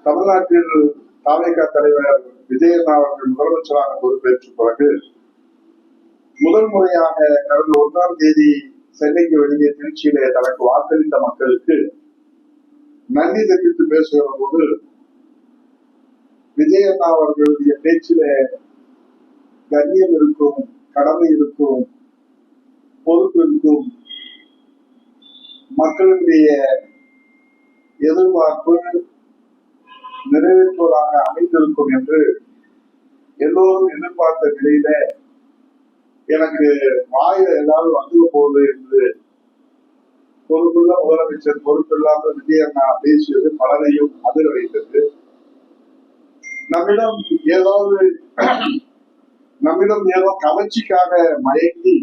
தமிழ்நாட்டில் தாவேகா தலைவர் விஜயண்ணா அவர்கள் முதலமைச்சராக பொறுப்பேற்ற பிறகு முதல் முறையாக கடந்த 1ஆம் தேதி சென்னைக்கு வெளியே திருச்சியிலே தனக்கு வாக்களித்த மக்களுக்கு நன்றி தெரிவித்து பேசுகிற போது விஜயண்ணா அவர்களுடைய பேச்சிலே கண்ணியம் இருக்கும், கடமை இருக்கும், பொறுப்பு இருக்கும், மக்களுடைய எதிர்பார்ப்பு நிறைவேற்றுவதாக அமைந்திருக்கும் என்று எல்லோரும் எதிர்பார்த்த நிலையில எனக்கு வாயில ஏதாவது வந்துட போகுது என்று பொறுப்புள்ள முதலமைச்சர் பொறுப்பில்லாத விஜயண்ணா பேசியது பலரையும் அதிர வைத்தது. நம்மிடம் ஏதோ கவர்ச்சிக்காக மயங்கி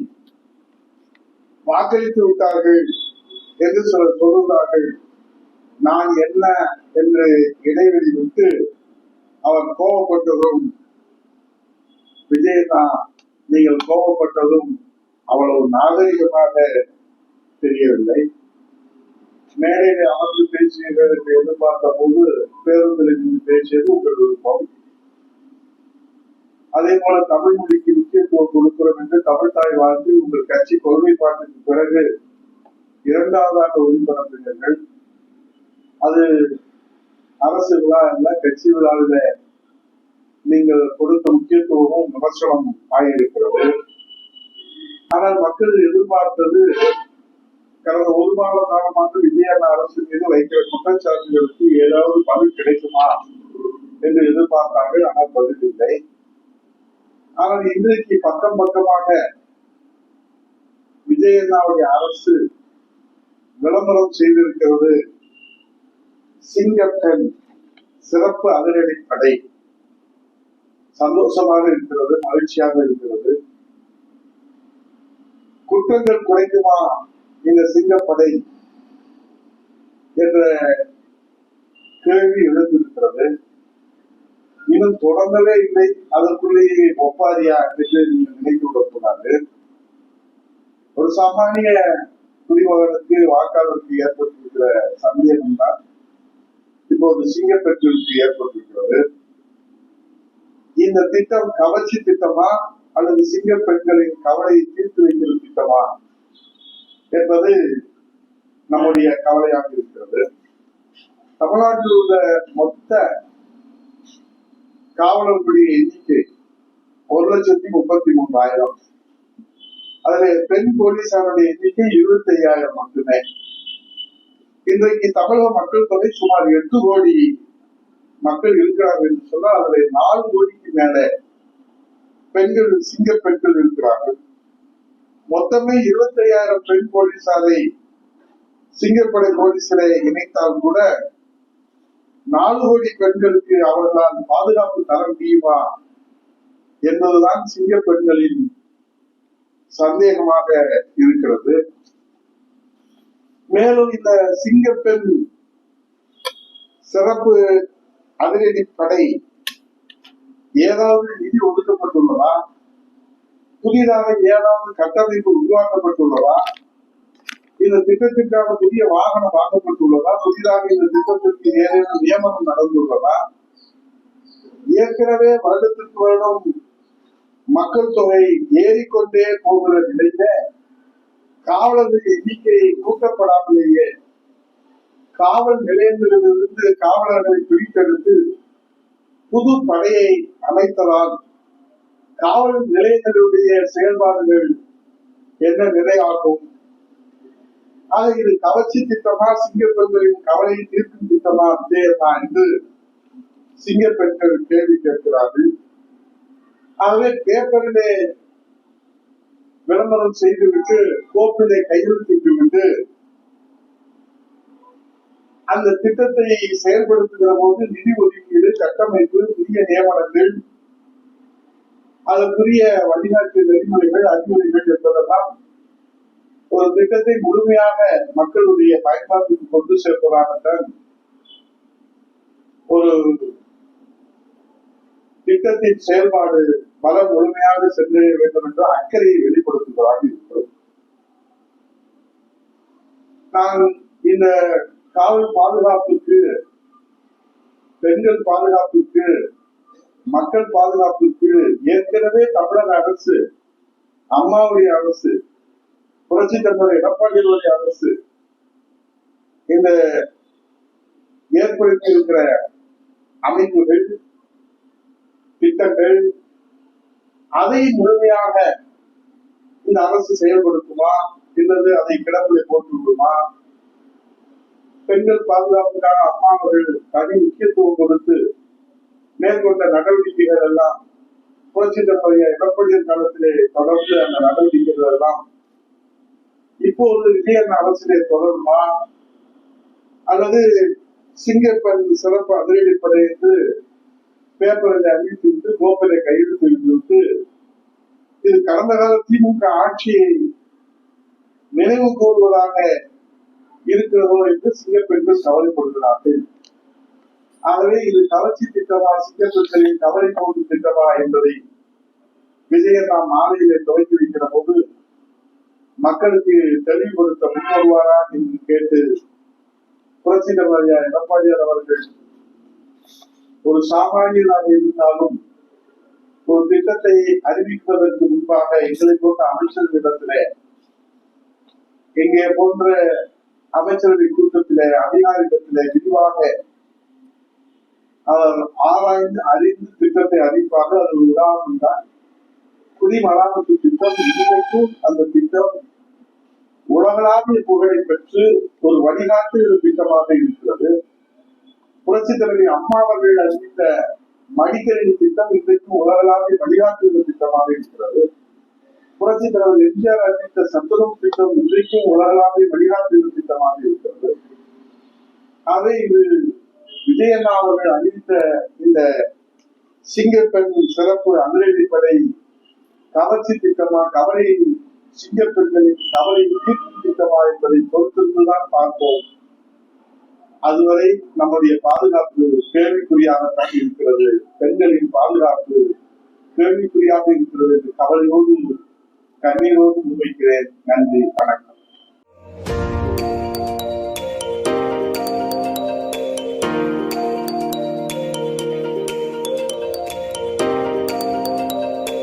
வாக்களித்து விட்டார்கள் என்று சிலர் சொல்லுகிறார்கள். நான் என்ன என்று இடைவெளி விட்டு அவர் கோபப்பட்டதும், விஜயண்ணா நீங்கள் கோபப்பட்டதும் அவ்வளவு நாகரிகமாக தெரியவில்லை. மேடையிலே அமர்ந்து பேசியீர்கள் என்று எதிர்பார்த்த போது பேருந்தில் பேசியது உங்கள் விருப்பம். அதே போல தமிழ் மொழிக்கு முக்கியத்துவம் கொடுக்கிறோம் என்று தமிழ் தாய் வாழ்த்து உங்கள் கட்சி கொள்கைப்பாட்டுக்கு பிறகு 2வது ஆண்டு ஒளிபரப்பினர்கள். அது அரசு விழா அல்ல, கட்சி விழாவில நீங்கள் கொடுத்த முக்கியத்துவமும் விமர்சனம் ஆகியிருக்கிறது. ஆனால் மக்கள் எதிர்பார்த்தது கடந்த 1 மாத காலமாக விஜயண்ணா அரசு மீது வைக்கிற குற்றச்சாட்டுகளுக்கு ஏதாவது பதில் கிடைக்குமா என்று எதிர்பார்த்தார்கள். ஆனால் பதில் இல்லை. ஆனால் இன்றைக்கு பக்கம் பக்கமாக விஜயண்ணாவுடைய அரசு விளம்பரம் செய்திருக்கிறது. சிங்கப்பெண் சிறப்பு அதிரடி படை. சந்தோஷமாக இருக்கிறது, மகிழ்ச்சியாக இருக்கிறது. குற்றங்கள் குறைக்குமா இந்த சிங்கப்படை என்ற கேள்வி எழுந்திருக்கிறது. இன்னும் தொடங்கவே இல்லை, அதற்குள்ளேயே ஒப்பாரியா என்று நீங்கள் நினைத்து விடக்கூடாது. ஒரு சாமானிய குடிமகனுக்கு வாக்காளருக்கு ஏற்பட்டிருக்கிற சந்தேகம் தான் இப்போது சிங்கப்பெண்களுக்கு ஏற்பட்டிருக்கிறது. இந்த திட்டம் கவர்ச்சி திட்டமா அல்லது சிங்க பெண்களின் கவலையை தீர்த்து வைக்கிற திட்டமா என்பது நம்முடைய கவலையாக இருக்கிறது. தமிழ்நாட்டில் உள்ள மொத்த காவலர்களுடைய எண்ணிக்கை 1,33,000. அதில் பெண் போலீசாருடைய எண்ணிக்கை 25,000 மட்டுமே. இன்றைக்கு தமிழக மக்கள் தொகை சுமார் 8 கோடி மக்கள் இருக்கிறார்கள் என்று சொன்னால் அதில் 4 கோடிக்கு மேல பெண்கள், சிங்க பெண்கள் இருக்கிறார்கள். மொத்தமே 25,000 பெண் போலீசாரை சிங்கப்படை போலீசிலே இணைத்தால் கூட 4 கோடி பெண்களுக்கு அவர்களால் பாதுகாப்பு தர முடியுமா என்பதுதான் சிங்க பெண்களின் சந்தேகமாக இருக்கிறது. மேலும் இந்த சிங்கப்பெண் சிறப்பு அதிரடி படை ஏதாவது நிதி ஒதுக்கப்பட்டுள்ளதா? புதிதாக ஏதாவது கட்டமைப்பு உருவாக்கப்பட்டுள்ளதா? இந்த திட்டத்திற்கான புதிய வாகனம் வாங்கப்பட்டுள்ளதா? புதிதாக இந்த திட்டத்திற்கு ஏதேனும் நியமனம் நடந்துள்ளதா? ஏற்கனவே வருடத்திற்கு வருடம் மக்கள் தொகை ஏறிக்கொண்டே போகிற நிலையில காவலர்கள் எண்ணிக்கையை கூட்டப்படாமலேயே காவல் நிலையங்களிலிருந்து காவலர்களை பிரித்தெடுத்து புது படையை அமைத்ததால் காவல் நிலையங்களுடைய செயல்பாடுகள் என்ன நிலையாகும்? ஆக இது கவர்ச்சி திட்டமா, சிங்கப்பெண்களின் கவலையை தீர்க்கும் திட்டமா விஜயண்ணா என்று சிங்கப்பெண்கள் கேள்வி கேட்கிறார்கள். ஆகவே பேப்பரிலே விளம்பரம் செய்துவிட்டு கோப்பிலே கையெழுத்திட்டு விட்டு அந்த திட்டத்தை செயல்படுத்துகிற போது நிதி ஒதுக்கீடு, கட்டமைப்பு, புதிய நியமனங்கள், அதற்குரிய வழிகாட்டு நெறிமுறைகள், அறிவுரைகள் என்பதெல்லாம் ஒரு திட்டத்தை முழுமையாக மக்களுடைய பயன்பாட்டுக்கு கொண்டு சேர்ப்பதாகத்தான் ஒரு திட்டத்தின் செயல்பாடு பலம் முழுமையாக சென்றடைய வேண்டும் என்ற அக்கறையை வெளிப்படுத்துவதாக இருக்கிறது. நான் இந்த காவல் பாதுகாப்புக்கு பெண்கள் பாதுகாப்புக்கு, மக்கள் பாதுகாப்புக்கு ஏற்கனவே தமிழக அரசு, அம்மாவுடைய அரசு, புரட்சி தலைவர் எடப்பாடியுடைய அரசு இந்த ஏற்படுத்தி இருக்கிற அமைப்புகள், திட்டங்கள், அதை முழுமையாக இந்த அரசு செயல்படுத்துமா அல்லது அதை கிடப்பிலே போட்டு விடுமா? பெண்கள் பாதுகாப்புக்கான அம்மா அவர்கள் தனி முக்கியத்துவம் கொடுத்து மேற்கொண்ட நடவடிக்கைகள் எல்லாம் புரட்சி தலைவர் எடப்பாடியின் காலத்திலே தொடர்ந்து அந்த நடவடிக்கைகள் எல்லாம் இப்போது விஜயன் அரசிலே தொடருமா அல்லது சிங்கப்பெண் சிறப்பு அதிரடிப்படை என்று பேப்பரில் அறிவித்துவிட்டு கோப்பரை கையெழுத்து விட்டு இது கடந்த கால திமுக ஆட்சியை நினைவு கூறுவதாக இருக்கிறதோ என்று சிங்கப்பெண்கள் கவலைப்படுகிறார்கள். ஆகவே இது கவர்ச்சி திட்டமா, சிங்கப்பெண்களின் கவலை போடும் திட்டமா என்பதை விஜயன் நாம் மாலையிலே துவக்கி வைக்கிற போது மக்களுக்கு தெளிவுபடுத்த முன்வருவாரா என்று கேட்டு புரட்சி தலைவர் எடப்பாடியார் அவர்கள் ஒரு சாமானியராக இருந்தாலும் ஒரு திட்டத்தை அறிவிப்பதற்கு முன்பாக எங்களை போன்ற அமைச்சர்களிடத்திலே, எங்கே போன்ற அமைச்சரவை கூட்டத்திலே, அதிகாரிகளிடத்திலே விரிவாக அவர் ஆராய்ந்து அறிந்து திட்டத்தை அறிவிப்பாக. அது ஒரு உதாரணம் தான் குடிமராமத்து திட்டம். இன்றைக்கும் அந்த திட்டம் உலகளாவிய புகழை பெற்று ஒரு வழிகாட்டுகிற திட்டமாக இருக்கிறது. புரட்சி தலைவர் அம்மா அவர்கள் அறிவித்த மடிக்கணினி திட்டம் இன்றைக்கும் உலகளாவிய வழிகாட்டுகிற திட்டமாக இருக்கிறது. புரட்சி தலைவர் எம்ஜிஆர் அறிவித்த சத்துணவு திட்டம் இன்றைக்கும் உலகளாவிய வழிகாட்டுகிற திட்டமாக இருக்கிறது. ஆகவே இது விஜயண்ணா அவர்கள் அறிவித்த இந்த சிங்கப்பெண் சிறப்பு அதிரடிப்படை கவர்ச்சி திட்டமா, கவலை சிங்கப்பெண்களின் கவலை தீர்க்கும் திட்டமா என்பதை பொறுத்திருந்துதான் பார்ப்போம். அதுவரை நம்முடைய பாதுகாப்பு கேள்விக்குறியாகத்தான் இருக்கிறது. பெண்களின் பாதுகாப்பு கேள்விக்குறியாக இருக்கிறது என்று கவலையோடு கண்ணீரோடு முன்வைக்கிறேன். நன்றி, வணக்கம்.